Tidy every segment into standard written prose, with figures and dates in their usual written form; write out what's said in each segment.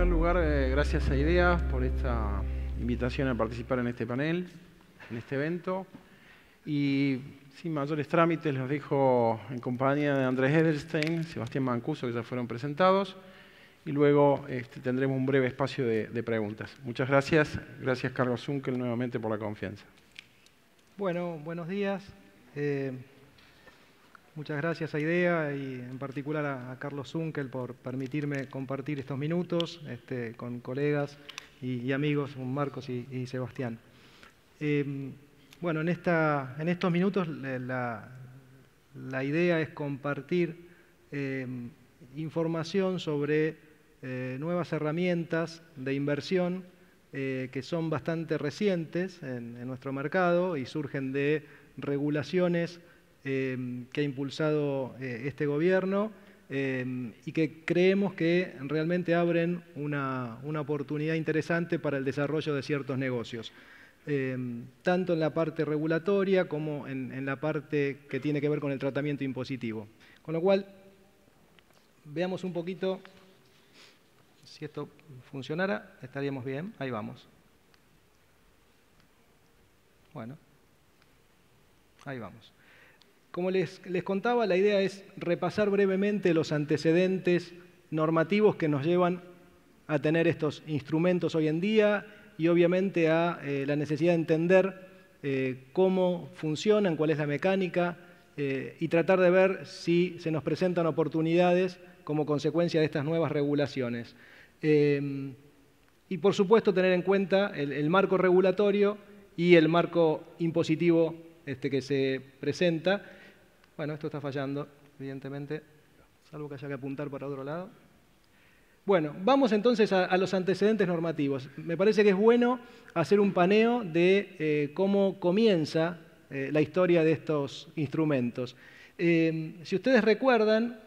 primer lugar, gracias a IDEA por esta invitación a participar en este panel, en este evento. Y sin mayores trámites, los dejo en compañía de Andrés Edelstein, Sebastián Mancuso, que ya fueron presentados. Y luego tendremos un breve espacio de preguntas. Muchas gracias. Gracias, Carlos Zunkel, nuevamente por la confianza. Bueno, buenos días. Muchas gracias a IDEA y en particular a Carlos Zunkel por permitirme compartir estos minutos con colegas y amigos, Marcos y Sebastián. Bueno, en estos minutos la idea es compartir información sobre nuevas herramientas de inversión que son bastante recientes en nuestro mercado y surgen de regulaciones que ha impulsado este gobierno y que creemos que realmente abren una oportunidad interesante para el desarrollo de ciertos negocios, tanto en la parte regulatoria como en la parte que tiene que ver con el tratamiento impositivo. Con lo cual, veamos un poquito, si esto funcionara, estaríamos bien. Ahí vamos. Bueno, ahí vamos. Como les contaba, la idea es repasar brevemente los antecedentes normativos que nos llevan a tener estos instrumentos hoy en día y obviamente a la necesidad de entender cómo funcionan, cuál es la mecánica y tratar de ver si se nos presentan oportunidades como consecuencia de estas nuevas regulaciones. Y por supuesto tener en cuenta el marco regulatorio y el marco impositivo que se presenta. Bueno, esto está fallando, evidentemente, salvo que haya que apuntar para otro lado. Bueno, vamos entonces a los antecedentes normativos. Me parece que es bueno hacer un paneo de cómo comienza la historia de estos instrumentos. Si ustedes recuerdan,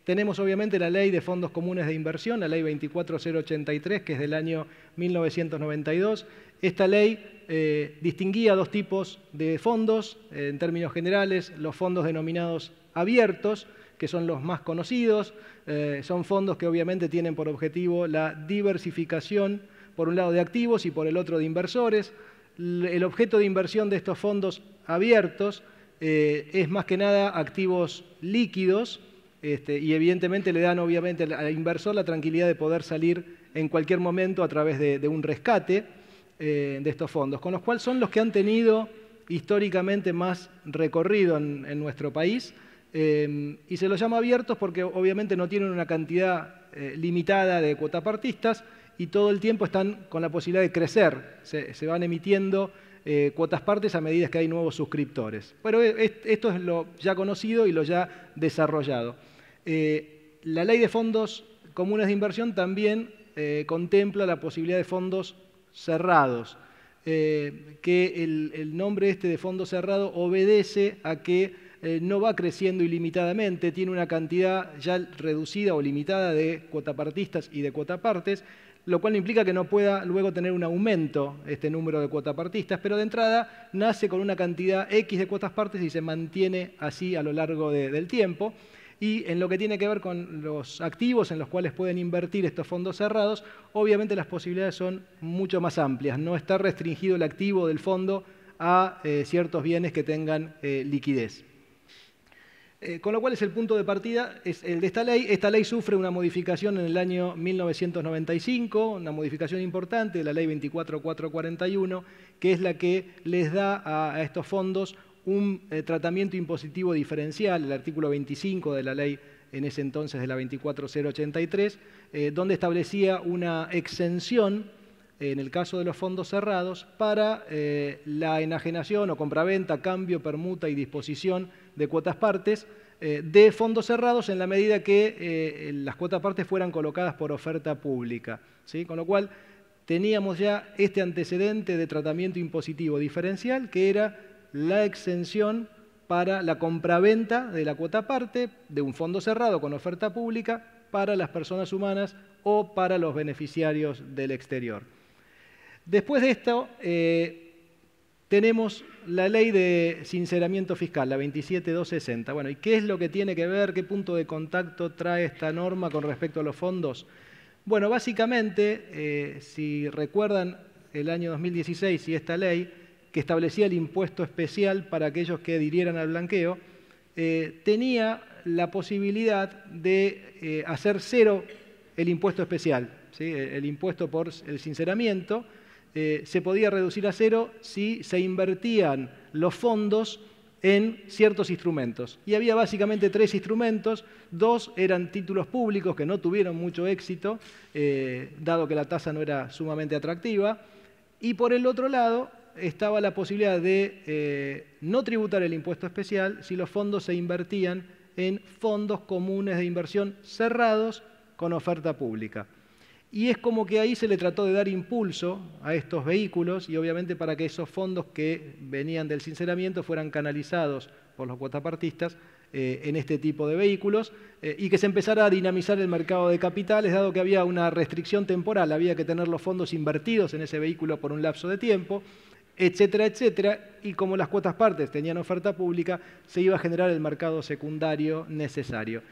tenemos obviamente la Ley de Fondos Comunes de Inversión, la Ley 24083, que es del año 1992. Esta ley distinguía dos tipos de fondos, en términos generales, los fondos denominados abiertos, que son los más conocidos, son fondos que obviamente tienen por objetivo la diversificación, por un lado de activos y por el otro de inversores. El objeto de inversión de estos fondos abiertos es más que nada activos líquidos, y evidentemente le dan obviamente al inversor la tranquilidad de poder salir en cualquier momento a través de un rescate de estos fondos, con los cuales son los que han tenido históricamente más recorrido en nuestro país, y se los llama abiertos porque obviamente no tienen una cantidad limitada de cuotapartistas y todo el tiempo están con la posibilidad de crecer, se van emitiendo cuotas partes a medida que hay nuevos suscriptores. Pero esto es lo ya conocido y lo ya desarrollado. La Ley de Fondos Comunes de Inversión también contempla la posibilidad de fondos cerrados, que el nombre de fondo cerrado obedece a que no va creciendo ilimitadamente, tiene una cantidad ya reducida o limitada de cuotapartistas y de cuotapartes, lo cual no implica que no pueda luego tener un aumento este número de cuotapartistas, pero de entrada nace con una cantidad X de cuotas partes y se mantiene así a lo largo del tiempo. Y en lo que tiene que ver con los activos en los cuales pueden invertir estos fondos cerrados, obviamente las posibilidades son mucho más amplias. No está restringido el activo del fondo a ciertos bienes que tengan liquidez. Con lo cual es el punto de partida, es el de esta ley. Esta ley sufre una modificación en el año 1995, una modificación importante de la ley 24441, que es la que les da a estos fondos un tratamiento impositivo diferencial, el artículo 25 de la ley en ese entonces de la 24083, donde establecía una exención en el caso de los fondos cerrados para la enajenación o compraventa, cambio, permuta y disposición de cuotas partes de fondos cerrados en la medida que las cuotas partes fueran colocadas por oferta pública, ¿sí? Con lo cual teníamos ya este antecedente de tratamiento impositivo diferencial que era la exención para la compraventa de la cuota parte de un fondo cerrado con oferta pública para las personas humanas o para los beneficiarios del exterior. Después de esto, tenemos la ley de sinceramiento fiscal, la 27260. Bueno, ¿y qué es lo que tiene que ver, qué punto de contacto trae esta norma con respecto a los fondos? Bueno, básicamente, si recuerdan el año 2016 y esta ley que establecía el impuesto especial para aquellos que adhirieran al blanqueo, tenía la posibilidad de hacer cero el impuesto especial, ¿sí? El impuesto por el sinceramiento se podía reducir a cero si se invertían los fondos en ciertos instrumentos. Y había básicamente 3 instrumentos, 2 eran títulos públicos que no tuvieron mucho éxito, dado que la tasa no era sumamente atractiva, y por el otro lado estaba la posibilidad de no tributar el impuesto especial si los fondos se invertían en fondos comunes de inversión cerrados con oferta pública. Y es como que ahí se le trató de dar impulso a estos vehículos y obviamente para que esos fondos que venían del sinceramiento fueran canalizados por los cuotapartistas en este tipo de vehículos y que se empezara a dinamizar el mercado de capitales, dado que había una restricción temporal, había que tener los fondos invertidos en ese vehículo por un lapso de tiempo, etcétera, etcétera, y como las cuotas partes tenían oferta pública, se iba a generar el mercado secundario necesario.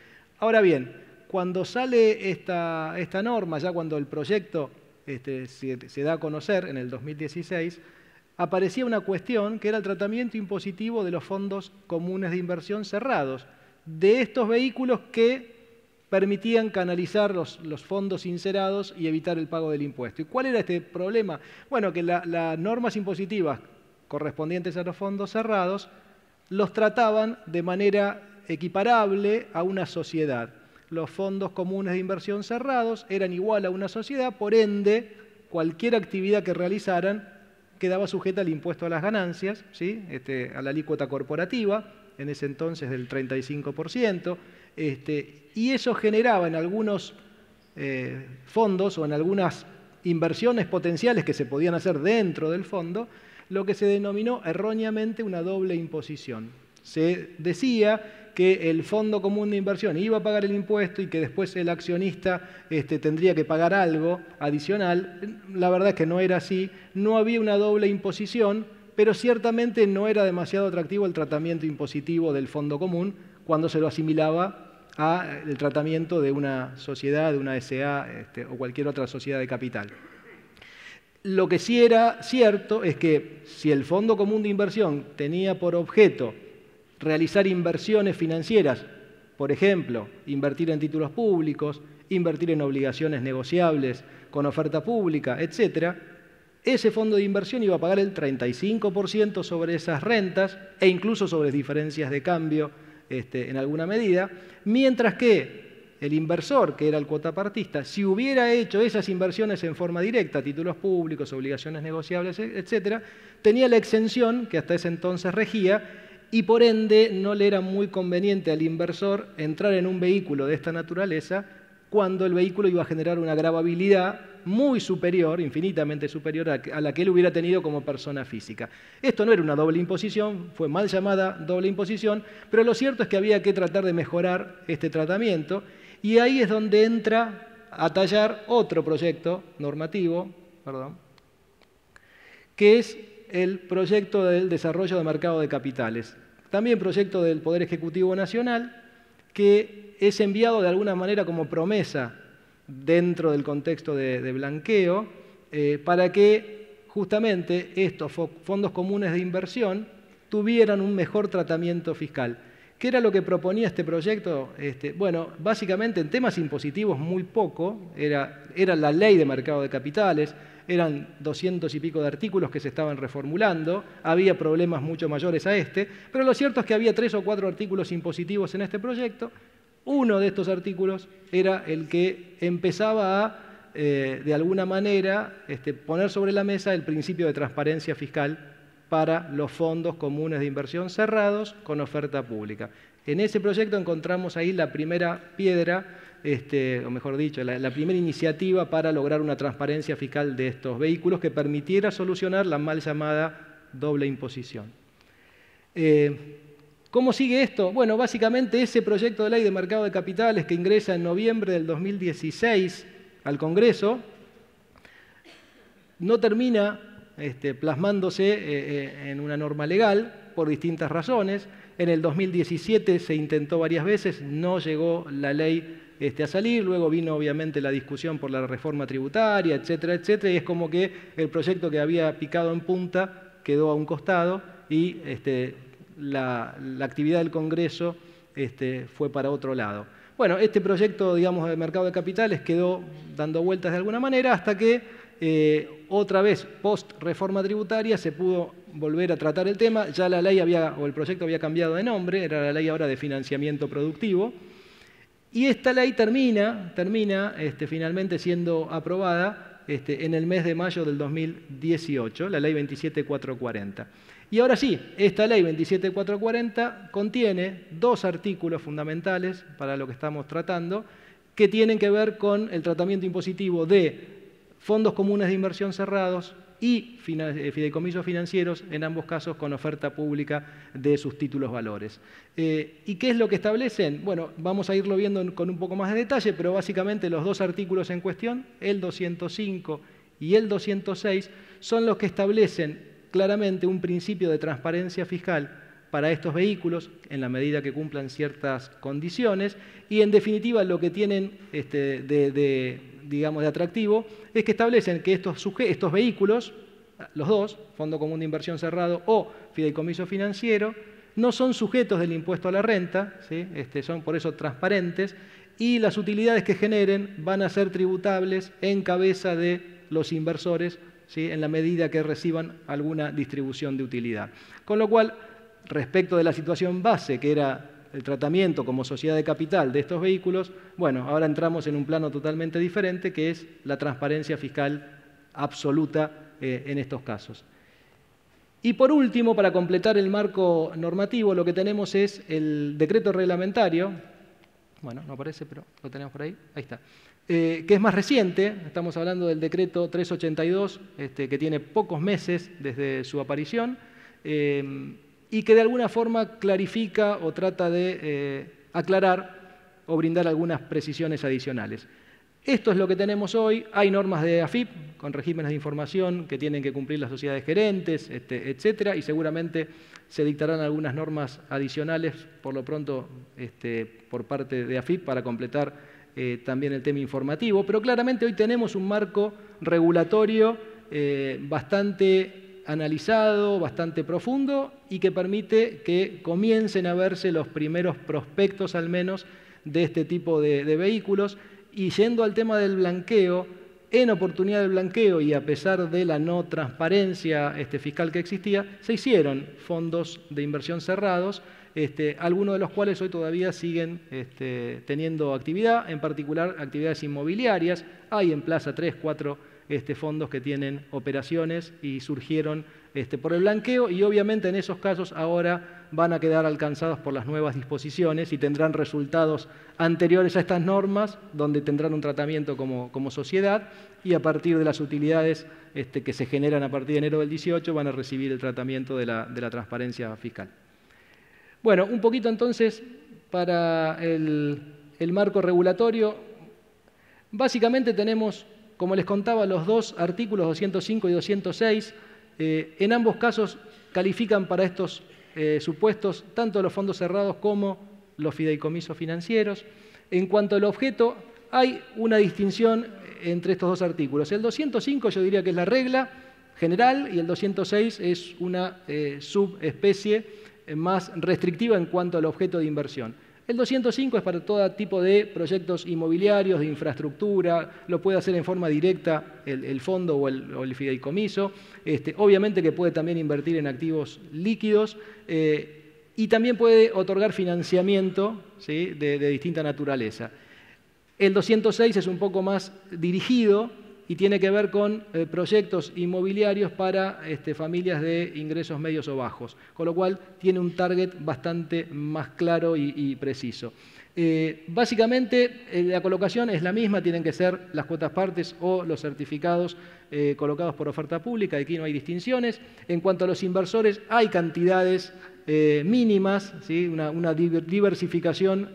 Ahora bien, cuando sale esta norma, ya cuando el proyecto se da a conocer en el 2016, aparecía una cuestión que era el tratamiento impositivo de los fondos comunes de inversión cerrados, de estos vehículos que permitían canalizar los fondos sincerados y evitar el pago del impuesto. ¿Y cuál era este problema? Bueno, que las normas impositivas correspondientes a los fondos cerrados los trataban de manera equiparable a una sociedad. Los fondos comunes de inversión cerrados eran igual a una sociedad, por ende, cualquier actividad que realizaran quedaba sujeta al impuesto a las ganancias, ¿sí? A la alícuota corporativa, en ese entonces del 35%, y eso generaba en algunos fondos o en algunas inversiones potenciales que se podían hacer dentro del fondo, lo que se denominó erróneamente una doble imposición. Se decía que el fondo común de inversión iba a pagar el impuesto y que después el accionista tendría que pagar algo adicional. La verdad es que no era así, no había una doble imposición, pero ciertamente no era demasiado atractivo el tratamiento impositivo del fondo común cuando se lo asimilaba al tratamiento de una sociedad, de una SA o cualquier otra sociedad de capital. Lo que sí era cierto es que si el fondo común de inversión tenía por objeto realizar inversiones financieras, por ejemplo, invertir en títulos públicos, invertir en obligaciones negociables con oferta pública, etc., ese fondo de inversión iba a pagar el 35% sobre esas rentas e incluso sobre diferencias de cambio en alguna medida, mientras que el inversor, que era el cuotapartista, si hubiera hecho esas inversiones en forma directa, títulos públicos, obligaciones negociables, etc., tenía la exención que hasta ese entonces regía y por ende no le era muy conveniente al inversor entrar en un vehículo de esta naturaleza cuando el vehículo iba a generar una gravabilidad muy superior, infinitamente superior a la que él hubiera tenido como persona física. Esto no era una doble imposición, fue mal llamada doble imposición, pero lo cierto es que había que tratar de mejorar este tratamiento y ahí es donde entra a tallar otro proyecto normativo, que es el proyecto del desarrollo de mercado de capitales. También proyecto del Poder Ejecutivo Nacional, que es enviado de alguna manera como promesa dentro del contexto de blanqueo, para que justamente estos fondos comunes de inversión tuvieran un mejor tratamiento fiscal. ¿Qué era lo que proponía este proyecto? Bueno, básicamente en temas impositivos muy poco, era la ley de mercado de capitales, eran 200 y pico de artículos que se estaban reformulando, había problemas mucho mayores a pero lo cierto es que había 3 o 4 artículos impositivos en este proyecto. Uno de estos artículos era el que empezaba a, de alguna manera, poner sobre la mesa el principio de transparencia fiscal para los fondos comunes de inversión cerrados con oferta pública. En ese proyecto encontramos ahí la primera piedra, o mejor dicho, la primera iniciativa para lograr una transparencia fiscal de estos vehículos que permitiera solucionar la mal llamada doble imposición. ¿Cómo sigue esto? Bueno, básicamente ese proyecto de ley de mercado de capitales que ingresa en noviembre del 2016 al Congreso no termina plasmándose en una norma legal por distintas razones. En el 2017 se intentó varias veces, no llegó la ley a salir. Luego vino obviamente la discusión por la reforma tributaria, etcétera, etcétera, y es como que el proyecto que había picado en punta quedó a un costado y la actividad del Congreso fue para otro lado. Bueno, este proyecto, digamos, de mercado de capitales quedó dando vueltas de alguna manera hasta que otra vez, post-reforma tributaria, se pudo volver a tratar el tema. Ya la ley o el proyecto había cambiado de nombre, era la ley ahora de financiamiento productivo. Y esta ley termina finalmente siendo aprobada en el mes de mayo del 2018, la ley 27440. Y ahora sí, esta ley 27440 contiene dos artículos fundamentales para lo que estamos tratando, que tienen que ver con el tratamiento impositivo de fondos comunes de inversión cerrados y fideicomisos financieros, en ambos casos con oferta pública de sus títulos valores. ¿Y qué es lo que establecen? Bueno, vamos a irlo viendo con un poco más de detalle, pero básicamente los dos artículos en cuestión, el 205 y el 206, son los que establecen claramente un principio de transparencia fiscal para estos vehículos, en la medida que cumplan ciertas condiciones, y en definitiva lo que tienen digamos, de atractivo es que establecen que estos vehículos, los dos, Fondo Común de Inversión Cerrado o Fideicomiso Financiero, no son sujetos del impuesto a la renta, ¿sí? Son por eso transparentes, y las utilidades que generen van a ser tributables en cabeza de los inversores, ¿sí? En la medida que reciban alguna distribución de utilidad. Con lo cual, respecto de la situación base, que era el tratamiento como sociedad de capital de estos vehículos, bueno, ahora entramos en un plano totalmente diferente, que es la transparencia fiscal absoluta en estos casos. Y por último, para completar el marco normativo, lo que tenemos es el decreto reglamentario, bueno, no aparece, pero lo tenemos por ahí, ahí está, que es más reciente. Estamos hablando del decreto 382, que tiene pocos meses desde su aparición, y que de alguna forma clarifica o trata de aclarar o brindar algunas precisiones adicionales. Esto es lo que tenemos hoy. Hay normas de AFIP con regímenes de información que tienen que cumplir las sociedades gerentes, etcétera, y seguramente se dictarán algunas normas adicionales, por lo pronto, por parte de AFIP para completar también el tema informativo. Pero claramente hoy tenemos un marco regulatorio bastante analizado, bastante profundo, y que permite que comiencen a verse los primeros prospectos, al menos, de este tipo de vehículos. Y yendo al tema del blanqueo, en oportunidad del blanqueo y a pesar de la no transparencia fiscal que existía, se hicieron fondos de inversión cerrados, algunos de los cuales hoy todavía siguen teniendo actividad, en particular actividades inmobiliarias. Hay en Plaza 3, 4 fondos que tienen operaciones y surgieron por el blanqueo, y obviamente en esos casos ahora van a quedar alcanzados por las nuevas disposiciones y tendrán resultados anteriores a estas normas, donde tendrán un tratamiento como sociedad, y a partir de las utilidades que se generan a partir de enero del 18 van a recibir el tratamiento de la transparencia fiscal. Bueno, un poquito entonces para el marco regulatorio. Básicamente tenemos, como les contaba, los dos artículos 205 y 206. En ambos casos califican para estos supuestos tanto los fondos cerrados como los fideicomisos financieros. En cuanto al objeto, hay una distinción entre estos dos artículos. El 205 yo diría que es la regla general y el 206 es una subespecie más restrictiva en cuanto al objeto de inversión. El 205 es para todo tipo de proyectos inmobiliarios, de infraestructura, lo puede hacer en forma directa el fondo o el fideicomiso, obviamente que puede también invertir en activos líquidos y también puede otorgar financiamiento, ¿sí?, de distinta naturaleza. El 206 es un poco más dirigido y tiene que ver con proyectos inmobiliarios para familias de ingresos medios o bajos, con lo cual tiene un target bastante más claro y preciso. Básicamente la colocación es la misma, tienen que ser las cuotas partes o los certificados colocados por oferta pública, aquí no hay distinciones. En cuanto a los inversores, hay cantidades mínimas, ¿sí?, una diversificación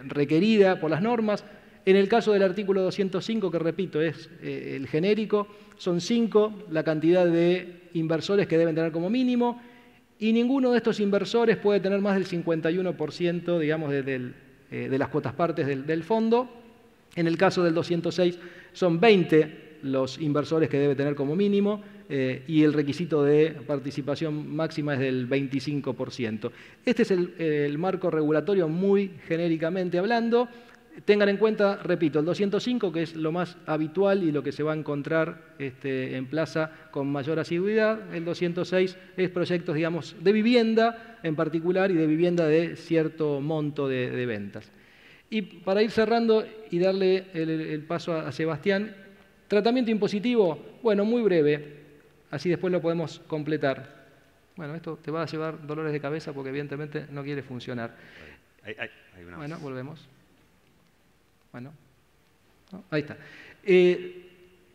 requerida por las normas. En el caso del artículo 205, que repito es el genérico, son 5 la cantidad de inversores que deben tener como mínimo, y ninguno de estos inversores puede tener más del 51%, digamos, de las cuotas partes del fondo, En el caso del 206 son 20 los inversores que debe tener como mínimo y el requisito de participación máxima es del 25%. Este es el marco regulatorio muy genéricamente hablando. Tengan en cuenta, repito, el 205, que es lo más habitual y lo que se va a encontrar en plaza con mayor asiduidad. El 206 es proyectos, digamos, de vivienda en particular y de vivienda de cierto monto de ventas. Y para ir cerrando y darle el paso a Sebastián, tratamiento impositivo, bueno, muy breve, así después lo podemos completar. Bueno, esto te va a llevar dolores de cabeza porque evidentemente no quiere funcionar. Bueno, volvemos. Bueno, ¿no? Ahí está.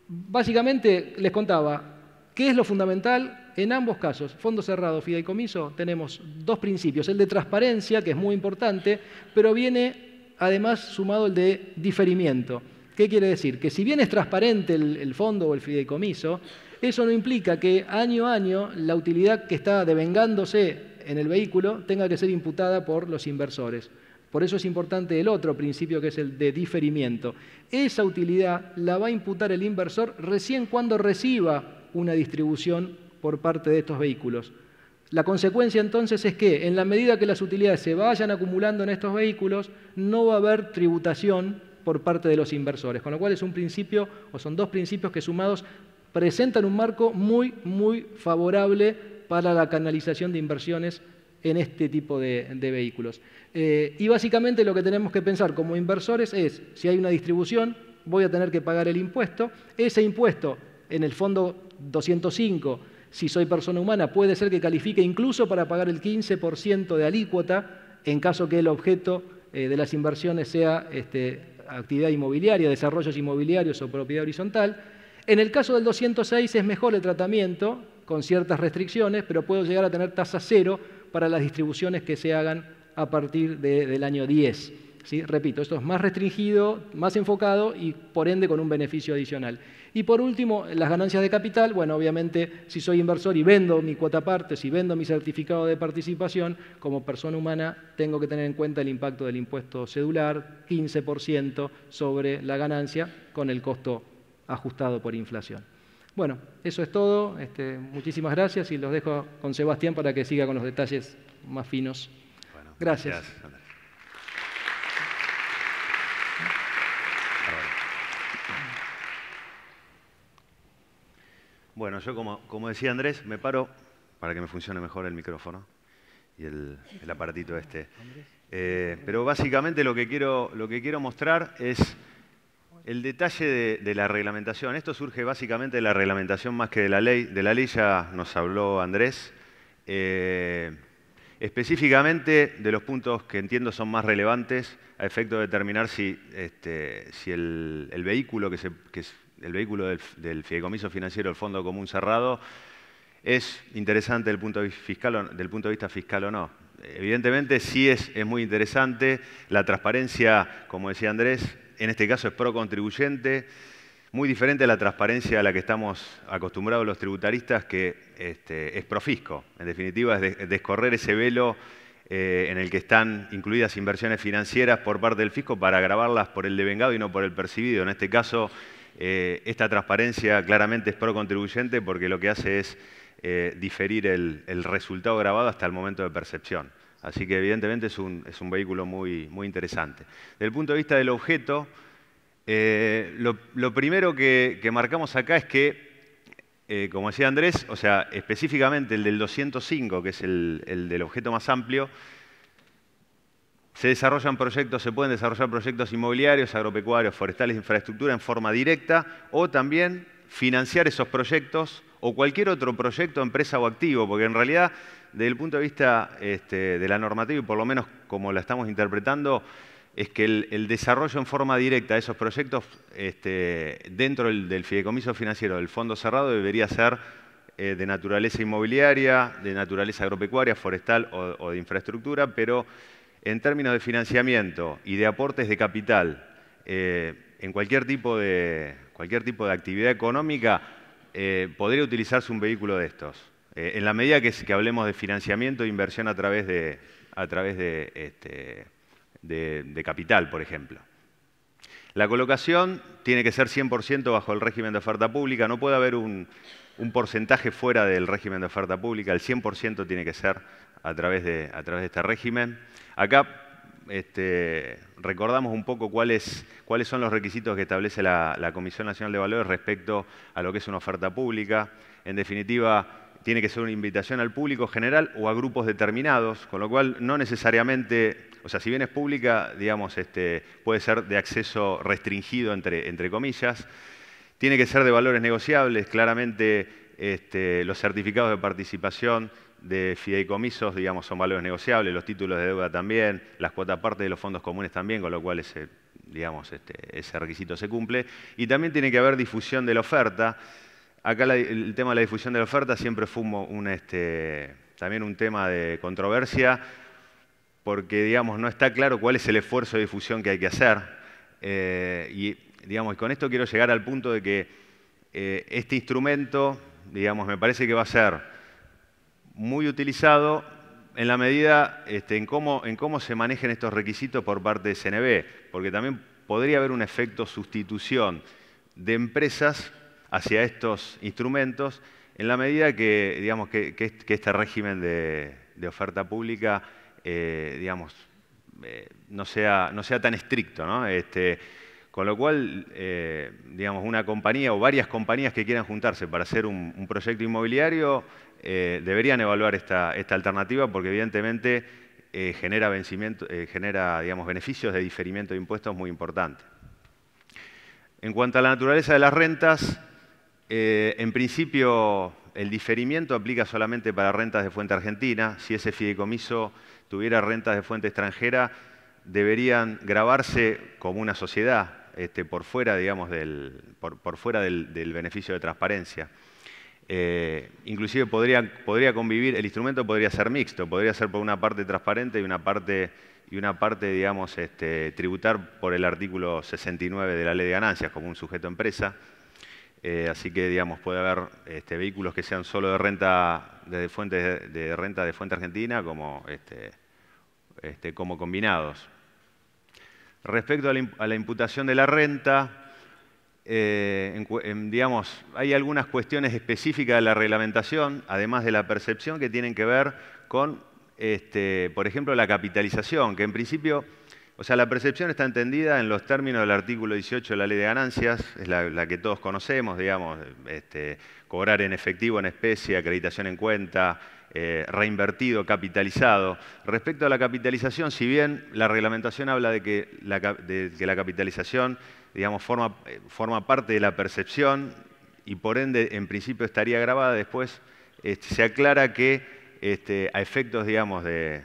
Básicamente les contaba, ¿qué es lo fundamental? En ambos casos, fondo cerrado, fideicomiso, tenemos dos principios. El de transparencia, que es muy importante, pero viene además sumado el de diferimiento. ¿Qué quiere decir? Que si bien es transparente el fondo o el fideicomiso, eso no implica que año a año la utilidad que está devengándose en el vehículo tenga que ser imputada por los inversores. Por eso es importante el otro principio, que es el de diferimiento. Esa utilidad la va a imputar el inversor recién cuando reciba una distribución por parte de estos vehículos. La consecuencia entonces es que en la medida que las utilidades se vayan acumulando en estos vehículos, no va a haber tributación por parte de los inversores, con lo cual es un principio, o son dos principios que sumados presentan un marco muy, muy favorable para la canalización de inversiones en este tipo de vehículos. Y básicamente lo que tenemos que pensar como inversores es, si hay una distribución, voy a tener que pagar el impuesto. Ese impuesto, en el fondo 205, si soy persona humana, puede ser que califique incluso para pagar el 15% de alícuota, en caso que el objeto de las inversiones sea actividad inmobiliaria, desarrollos inmobiliarios o propiedad horizontal. En el caso del 206 es mejor el tratamiento, con ciertas restricciones, pero puedo llegar a tener tasa cero para las distribuciones que se hagan a partir del año 10. ¿Sí? Repito, esto es más restringido, más enfocado y por ende con un beneficio adicional. Y por último, las ganancias de capital. Bueno, obviamente, si soy inversor y vendo mi cuota parte, si vendo mi certificado de participación, como persona humana tengo que tener en cuenta el impacto del impuesto cedular, 15% sobre la ganancia, con el costo ajustado por inflación. Bueno, eso es todo. Muchísimas gracias y los dejo con Sebastián para que siga con los detalles más finos. Bueno, gracias. Andrés. Bueno, yo como decía Andrés, me paro para que me funcione mejor el micrófono y el aparatito este. Pero básicamente lo que quiero mostrar es el detalle de la reglamentación. Esto surge básicamente de la reglamentación más que de la ley. De la ley ya nos habló Andrés. Específicamente de los puntos que entiendo son más relevantes a efecto de determinar si el vehículo el vehículo del fideicomiso financiero, el fondo común cerrado, es interesante desde el punto de vista fiscal o no. Evidentemente sí es muy interesante. La transparencia, como decía Andrés, en este caso es pro contribuyente, muy diferente a la transparencia a la que estamos acostumbrados los tributaristas, que es pro fisco. En definitiva, es descorrer ese velo en el que están incluidas inversiones financieras por parte del fisco para gravarlas por el devengado y no por el percibido. En este caso, esta transparencia claramente es pro contribuyente porque lo que hace es diferir el resultado grabado hasta el momento de percepción. Así que evidentemente es un vehículo muy, muy interesante. Desde el punto de vista del objeto, lo primero que marcamos acá es que, como decía Andrés, o sea, específicamente el del 205, que es el del objeto más amplio, se pueden desarrollar proyectos inmobiliarios, agropecuarios, forestales, infraestructura en forma directa o también financiar esos proyectos o cualquier otro proyecto, empresa o activo, porque en realidad, desde el punto de vista de la normativa y por lo menos como la estamos interpretando, es que el desarrollo en forma directa de esos proyectos dentro del fideicomiso financiero del fondo cerrado debería ser de naturaleza inmobiliaria, de naturaleza agropecuaria, forestal o de infraestructura, pero en términos de financiamiento y de aportes de capital en cualquier tipo de actividad económica, podría utilizarse un vehículo de estos. En la medida que hablemos de financiamiento e inversión a través de capital, por ejemplo. La colocación tiene que ser 100% bajo el régimen de oferta pública, no puede haber un porcentaje fuera del régimen de oferta pública, el 100% tiene que ser a través de este régimen. Acá recordamos un poco cuáles son los requisitos que establece la Comisión Nacional de Valores respecto a lo que es una oferta pública. En definitiva, tiene que ser una invitación al público general o a grupos determinados, con lo cual no necesariamente, o sea, si bien es pública, digamos, puede ser de acceso restringido, entre comillas. Tiene que ser de valores negociables, claramente los certificados de participación de fideicomisos, digamos, son valores negociables, los títulos de deuda también, las cuotas parte de los fondos comunes también, con lo cual ese requisito se cumple. Y también tiene que haber difusión de la oferta. Acá el tema de la difusión de la oferta siempre fue también un tema de controversia, porque digamos, no está claro cuál es el esfuerzo de difusión que hay que hacer. Y con esto quiero llegar al punto de que este instrumento, digamos, me parece que va a ser muy utilizado en la medida en cómo se manejen estos requisitos por parte de CNB, porque también podría haber un efecto sustitución de empresas hacia estos instrumentos en la medida que, digamos, que este régimen de oferta pública no sea tan estricto, ¿no? Con lo cual, digamos, una compañía o varias compañías que quieran juntarse para hacer un proyecto inmobiliario deberían evaluar esta alternativa porque evidentemente genera digamos, beneficios de diferimiento de impuestos muy importantes. En cuanto a la naturaleza de las rentas, en principio el diferimiento aplica solamente para rentas de fuente argentina. Si ese fideicomiso tuviera rentas de fuente extranjera, deberían gravarse como una sociedad por fuera, digamos, por fuera del beneficio de transparencia. Inclusive podría convivir, el instrumento podría ser mixto, podría ser por una parte transparente y una parte digamos, tributar por el artículo 69 de la Ley de Ganancias como un sujeto empresa. Así que, digamos, puede haber vehículos que sean solo de renta de fuente argentina como combinados. Respecto a la imputación de la renta, digamos, hay algunas cuestiones específicas de la reglamentación, además de la percepción, que tienen que ver con, por ejemplo, la capitalización, que en principio, o sea, la percepción está entendida en los términos del artículo 18 de la Ley de Ganancias, es la que todos conocemos, digamos, cobrar en efectivo, en especie, acreditación en cuenta, reinvertido, capitalizado. Respecto a la capitalización, si bien la reglamentación habla de que la capitalización, digamos, forma parte de la percepción y por ende, en principio, estaría grabada, después se aclara que a efectos, digamos, de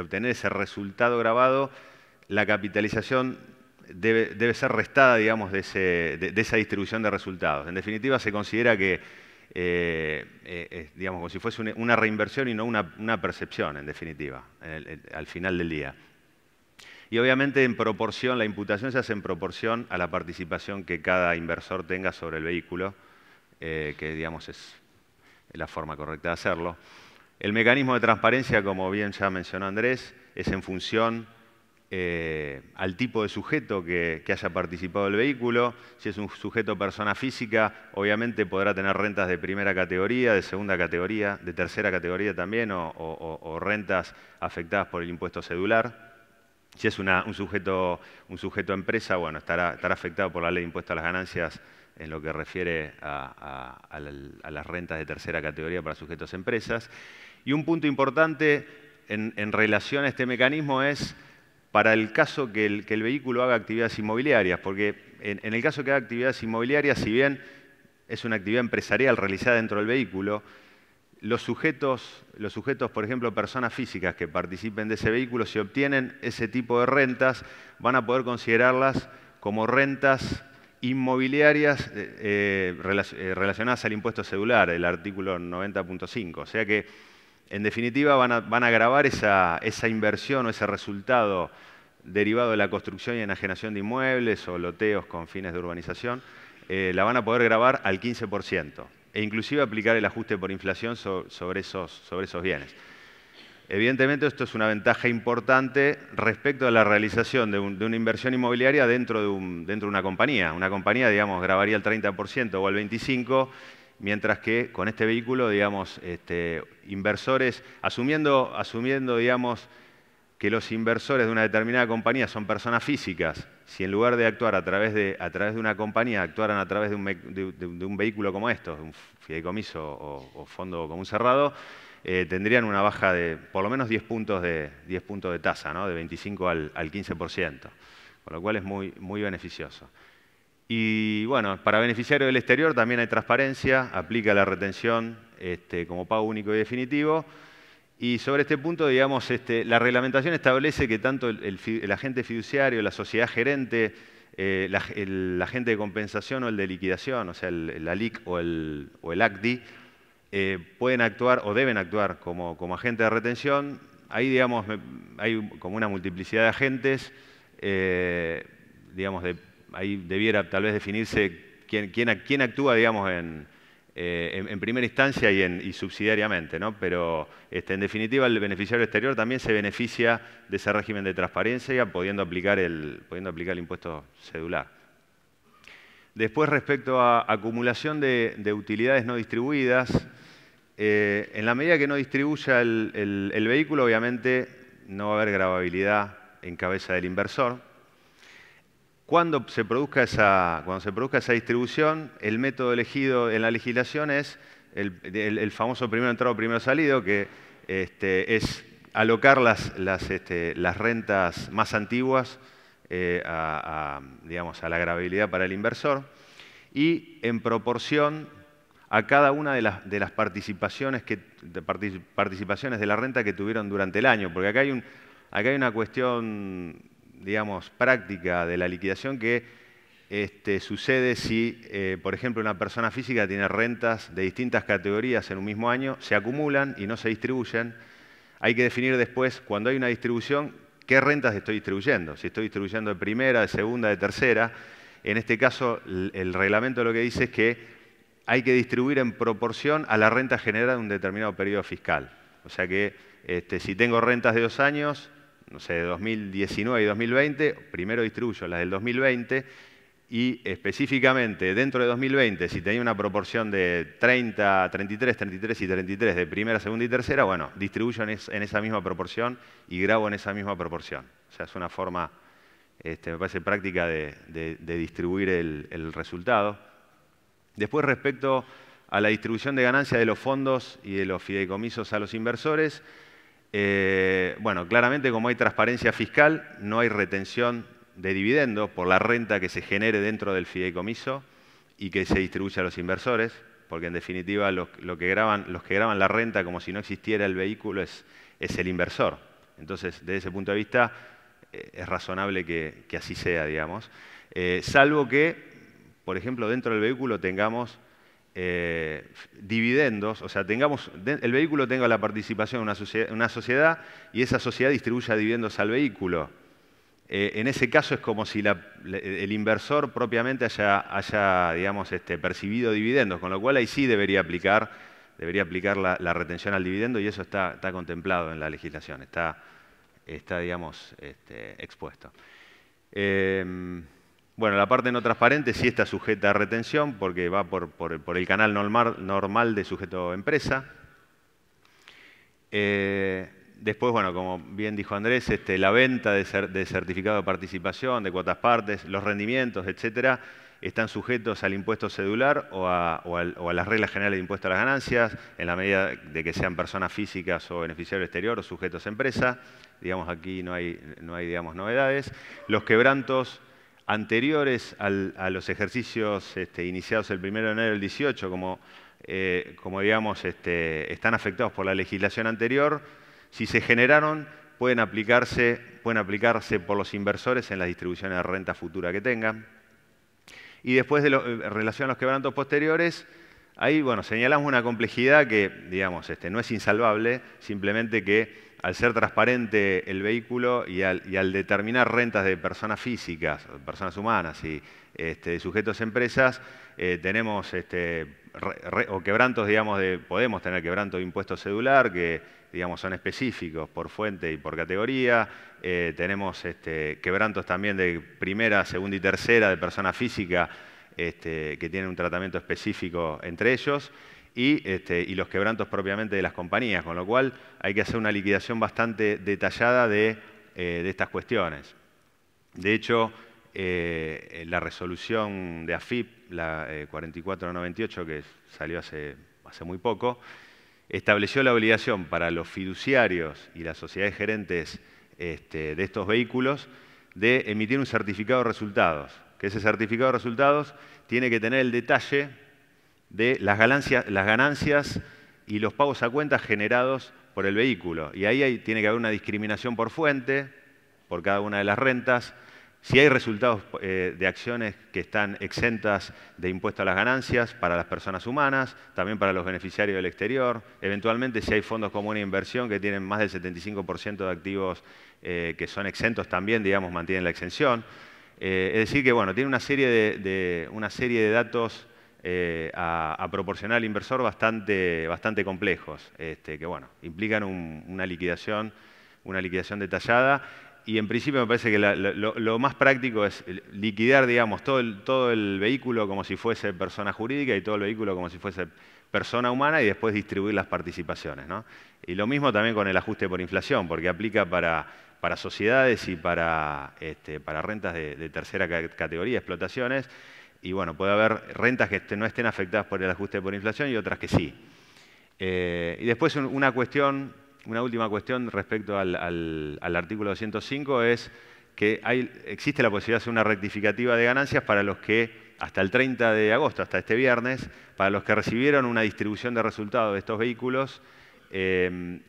obtener ese resultado grabado, la capitalización debe ser restada, digamos, de esa distribución de resultados. En definitiva, se considera que digamos, como si fuese una reinversión y no una percepción, en definitiva, al final del día. Y obviamente en proporción, la imputación se hace en proporción a la participación que cada inversor tenga sobre el vehículo, que digamos es la forma correcta de hacerlo. El mecanismo de transparencia, como bien ya mencionó Andrés, es en función al tipo de sujeto que haya participado del vehículo. Si es un sujeto persona física, obviamente podrá tener rentas de primera categoría, de segunda categoría, de tercera categoría también, o rentas afectadas por el impuesto cedular. Si es un sujeto empresa, bueno, estará afectado por la ley de impuesto a las ganancias en lo que refiere a las rentas de tercera categoría para sujetos empresas. Y un punto importante en relación a este mecanismo es para el caso que el vehículo haga actividades inmobiliarias, porque en el caso que haga actividades inmobiliarias, si bien es una actividad empresarial realizada dentro del vehículo, los sujetos, por ejemplo, personas físicas que participen de ese vehículo, si obtienen ese tipo de rentas, van a poder considerarlas como rentas inmobiliarias relacionadas al impuesto cedular, el artículo 90.5. O sea que, en definitiva, van a gravar esa inversión o ese resultado derivado de la construcción y enajenación de inmuebles o loteos con fines de urbanización, la van a poder gravar al 15%. E inclusive aplicar el ajuste por inflación sobre esos bienes. Evidentemente esto es una ventaja importante respecto a la realización de una inversión inmobiliaria dentro de una compañía. Una compañía, digamos, grabaría el 30% o el 25%, mientras que con este vehículo, digamos, inversores, asumiendo, digamos, que los inversores de una determinada compañía son personas físicas, si en lugar de actuar a través de una compañía, actuaran a través de un vehículo como estos, un fideicomiso o fondo común cerrado, tendrían una baja de por lo menos 10 puntos de tasa, ¿no? De 25 al 15%, con lo cual es muy, muy beneficioso. Y bueno, para beneficiarios del exterior también hay transparencia, aplica la retención como pago único y definitivo. Y sobre este punto, digamos, la reglamentación establece que tanto el agente fiduciario, la sociedad gerente, el agente de compensación o el de liquidación, o sea, la LIC o el ACDI, pueden actuar o deben actuar como agente de retención. Ahí, digamos, hay como una multiplicidad de agentes. Digamos, ahí debiera tal vez definirse quién actúa, digamos, en primera instancia y subsidiariamente, ¿no? Pero en definitiva el beneficiario exterior también se beneficia de ese régimen de transparencia pudiendo aplicar el impuesto cedular. Después, respecto a acumulación de utilidades no distribuidas, en la medida que no distribuya el vehículo, obviamente no va a haber gravabilidad en cabeza del inversor. Cuando se produzca esa distribución, el método elegido en la legislación es el famoso primero entrado, primero salido, que es alocar las rentas más antiguas digamos, a la gravabilidad para el inversor y en proporción a cada una de las participaciones de la renta que tuvieron durante el año. Porque acá hay una cuestión, digamos, práctica de la liquidación que sucede si, por ejemplo, una persona física tiene rentas de distintas categorías en un mismo año, se acumulan y no se distribuyen. Hay que definir después, cuando hay una distribución, qué rentas estoy distribuyendo. Si estoy distribuyendo de primera, de segunda, de tercera. En este caso, el reglamento lo que dice es que hay que distribuir en proporción a la renta generada en un determinado periodo fiscal. O sea que si tengo rentas de 2 años, no sé, de 2019 y 2020, primero distribuyo las del 2020 y específicamente dentro de 2020, si tenía una proporción de 30, 33, 33 y 33 de primera, segunda y tercera, bueno, distribuyo en esa misma proporción y grabo en esa misma proporción. O sea, es una forma, me parece práctica de distribuir el resultado. Después, respecto a la distribución de ganancias de los fondos y de los fideicomisos a los inversores, bueno, claramente como hay transparencia fiscal, no hay retención de dividendos por la renta que se genere dentro del fideicomiso y que se distribuye a los inversores, porque en definitiva los que graban la renta como si no existiera el vehículo es el inversor. Entonces, desde ese punto de vista, es razonable que así sea, digamos. Salvo que, por ejemplo, dentro del vehículo tengamos dividendos, o sea, el vehículo tenga la participación en una sociedad y esa sociedad distribuya dividendos al vehículo. En ese caso es como si el inversor propiamente haya digamos, percibido dividendos, con lo cual ahí sí debería aplicar la retención al dividendo y eso está contemplado en la legislación, está digamos, expuesto. Bueno, la parte no transparente sí está sujeta a retención porque va por el canal normal de sujeto empresa. Después, bueno, como bien dijo Andrés, la venta de certificado de participación, de cuotas partes, los rendimientos, etcétera, están sujetos al impuesto cedular o a las reglas generales de impuesto a las ganancias, en la medida de que sean personas físicas o beneficiarios exterior o sujetos a empresa. Digamos, aquí no hay digamos, novedades. Los quebrantos anteriores a los ejercicios iniciados el 1 de enero del 18, como digamos, están afectados por la legislación anterior, si se generaron, pueden aplicarse por los inversores en las distribuciones de renta futura que tengan. Y después, en relación a los quebrantos posteriores, ahí, bueno, señalamos una complejidad que, digamos, no es insalvable, simplemente que al ser transparente el vehículo y al determinar rentas de personas físicas, personas humanas y de sujetos a empresas, tenemos o quebrantos, digamos, podemos tener quebranto de impuesto cedular, que digamos, son específicos por fuente y por categoría. Tenemos quebrantos también de primera, segunda y tercera de persona física que tienen un tratamiento específico entre ellos. Y los quebrantos propiamente de las compañías, con lo cual hay que hacer una liquidación bastante detallada de estas cuestiones. De hecho, la resolución de AFIP, la 4498, que salió hace muy poco, estableció la obligación para los fiduciarios y las sociedades gerentes de estos vehículos de emitir un certificado de resultados, que ese certificado de resultados tiene que tener el detalle de las ganancias y los pagos a cuenta generados por el vehículo. Y ahí tiene que haber una discriminación por fuente, por cada una de las rentas. Si hay resultados de acciones que están exentas de impuesto a las ganancias para las personas humanas, también para los beneficiarios del exterior. Eventualmente, si hay fondos comunes de inversión que tienen más del 75% de activos que son exentos también, digamos, mantienen la exención. Es decir que, bueno, tiene una serie de datos a proporcionar al inversor bastante complejos, que bueno, implican una liquidación detallada. Y en principio me parece que lo más práctico es liquidar, digamos, todo el vehículo como si fuese persona jurídica y todo el vehículo como si fuese persona humana y después distribuir las participaciones, ¿no? Y lo mismo también con el ajuste por inflación, porque aplica para sociedades y para rentas de tercera categoría, explotaciones. Y bueno, puede haber rentas que no estén afectadas por el ajuste por inflación y otras que sí. Y después una última cuestión respecto al artículo 205 es que existe la posibilidad de hacer una rectificativa de ganancias para los que, hasta el 30 de agosto, hasta este viernes, para los que recibieron una distribución de resultados de estos vehículos que,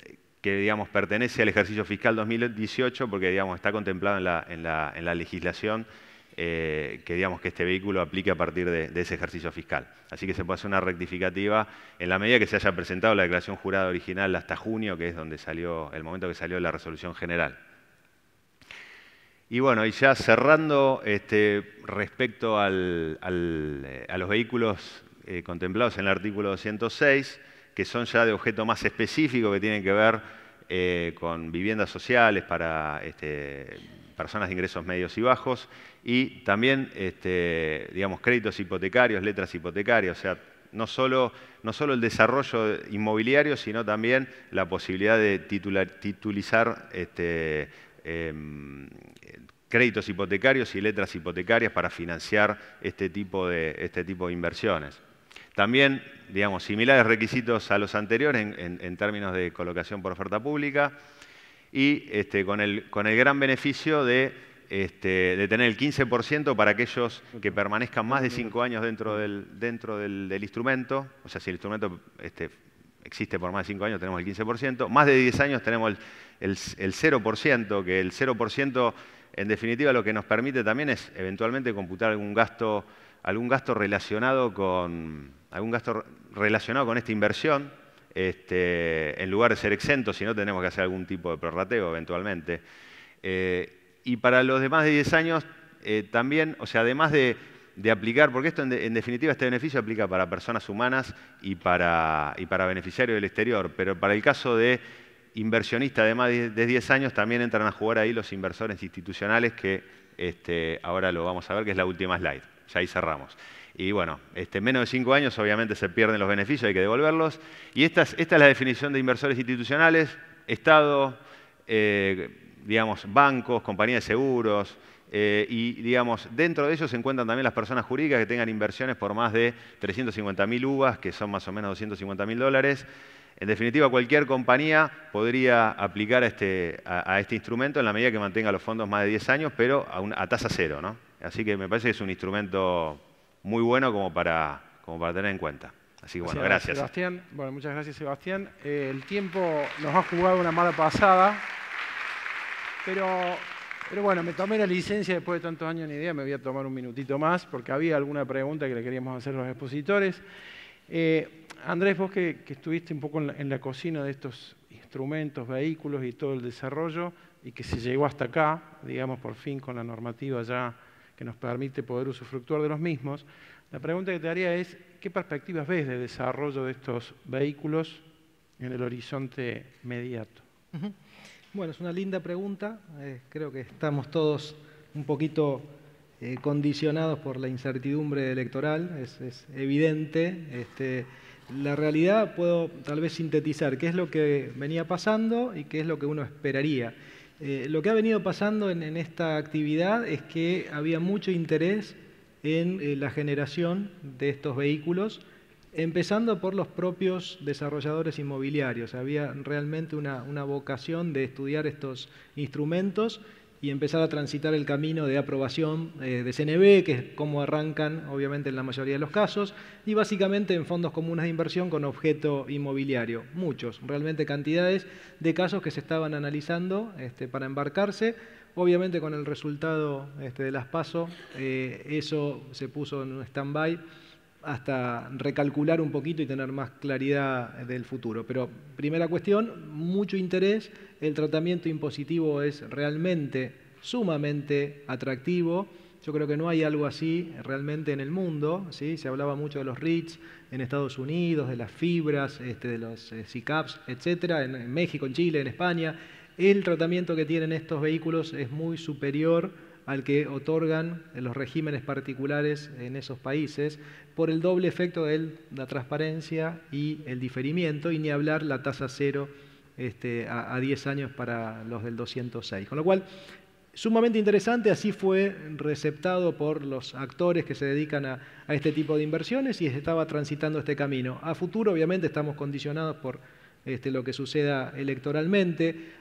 digamos, pertenece al ejercicio fiscal 2018 porque, digamos, está contemplado en la legislación que este vehículo aplique a partir de ese ejercicio fiscal. Así que se puede hacer una rectificativa en la medida que se haya presentado la declaración jurada original hasta junio, que es el momento que salió la resolución general. Y bueno, y ya cerrando respecto a los vehículos contemplados en el artículo 206, que son ya de objeto más específico, que tienen que ver con viviendas sociales para personas de ingresos medios y bajos, y también, digamos, créditos hipotecarios, letras hipotecarias, o sea, no solo el desarrollo inmobiliario, sino también la posibilidad de titulizar créditos hipotecarios y letras hipotecarias para financiar este tipo de inversiones. También, digamos, similares requisitos a los anteriores en términos de colocación por oferta pública y con el gran beneficio de tener el 15% para aquellos que permanezcan más de 5 años dentro del instrumento. O sea, si el instrumento existe por más de 5 años, tenemos el 15%. Más de 10 años tenemos el 0%, que el 0%, en definitiva, lo que nos permite también es eventualmente computar algún gasto relacionado con esta inversión. En lugar de ser exento, si no tenemos que hacer algún tipo de prorrateo eventualmente. Y para los de más de 10 años también, o sea, además de aplicar, porque esto en definitiva este beneficio aplica para personas humanas y para beneficiarios del exterior, pero para el caso de inversionistas de más de 10 años también entran a jugar ahí los inversores institucionales que ahora lo vamos a ver, que es la última slide. Ya ahí cerramos. Y bueno, menos de 5 años obviamente se pierden los beneficios, hay que devolverlos. Y esta es la definición de inversores institucionales: Estado, digamos, bancos, compañías de seguros, y digamos, dentro de ellos se encuentran también las personas jurídicas que tengan inversiones por más de 350.000 UVAs, que son más o menos $250.000. En definitiva, cualquier compañía podría aplicar a este instrumento en la medida que mantenga los fondos más de 10 años, pero a tasa cero, ¿no? Así que me parece que es un instrumento muy bueno como para tener en cuenta. Así que bueno, gracias. Sebastián. Bueno, muchas gracias, Sebastián. El tiempo nos ha jugado una mala pasada, pero bueno, me tomé la licencia después de tantos años ni idea, me voy a tomar un minutito más porque había alguna pregunta que le queríamos hacer a los expositores. Andrés, vos que estuviste un poco en la cocina de estos instrumentos, vehículos y todo el desarrollo y que se llegó hasta acá, digamos, por fin con la normativa ya que nos permite poder usufructuar de los mismos, la pregunta que te haría es, ¿qué perspectivas ves de desarrollo de estos vehículos en el horizonte inmediato? Bueno, es una linda pregunta. Creo que estamos todos un poquito condicionados por la incertidumbre electoral, es evidente. La realidad puedo tal vez sintetizar qué es lo que venía pasando y qué es lo que uno esperaría. Lo que ha venido pasando en esta actividad es que había mucho interés en la generación de estos vehículos, empezando por los propios desarrolladores inmobiliarios. Había realmente una vocación de estudiar estos instrumentos y empezar a transitar el camino de aprobación de CNB, que es como arrancan obviamente en la mayoría de los casos, y básicamente en fondos comunes de inversión con objeto inmobiliario. Muchos, realmente cantidades de casos que se estaban analizando para embarcarse. Obviamente con el resultado de las PASO, eso se puso en un stand-by hasta recalcular un poquito y tener más claridad del futuro. Pero primera cuestión, mucho interés, el tratamiento impositivo es realmente sumamente atractivo. Yo creo que no hay algo así realmente en el mundo, ¿sí? Se hablaba mucho de los REITs en Estados Unidos, de las fibras, de los SICAPs, etcétera, en México, en Chile, en España. El tratamiento que tienen estos vehículos es muy superior al que otorgan los regímenes particulares en esos países por el doble efecto de la transparencia y el diferimiento, y ni hablar la tasa cero a 10 años para los del 206. Con lo cual, sumamente interesante, así fue receptado por los actores que se dedican a este tipo de inversiones y estaba transitando este camino. A futuro, obviamente, estamos condicionados por lo que suceda electoralmente.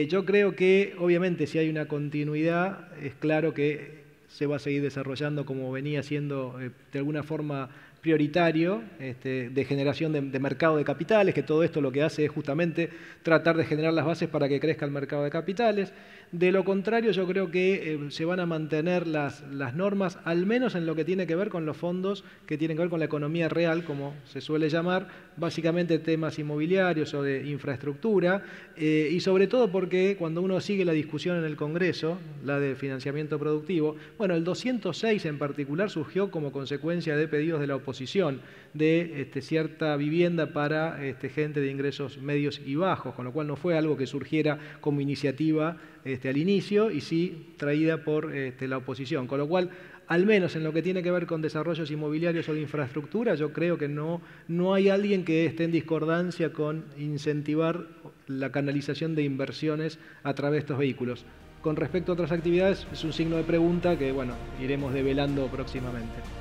Yo creo que, obviamente, si hay una continuidad, es claro que se va a seguir desarrollando como venía siendo de alguna forma prioritario, de generación de mercado de capitales, que todo esto lo que hace es justamente tratar de generar las bases para que crezca el mercado de capitales. De lo contrario, yo creo que se van a mantener las normas, al menos en lo que tiene que ver con los fondos que tienen que ver con la economía real, como se suele llamar, básicamente temas inmobiliarios o de infraestructura, y sobre todo porque cuando uno sigue la discusión en el Congreso, la de financiamiento productivo, bueno, el 206 en particular surgió como consecuencia de pedidos de la oposición de cierta vivienda para gente de ingresos medios y bajos, con lo cual no fue algo que surgiera como iniciativa al inicio y sí traída por la oposición. Con lo cual, al menos en lo que tiene que ver con desarrollos inmobiliarios o de infraestructura, yo creo que no hay alguien que esté en discordancia con incentivar la canalización de inversiones a través de estos vehículos. Con respecto a otras actividades, es un signo de pregunta que, bueno, iremos develando próximamente.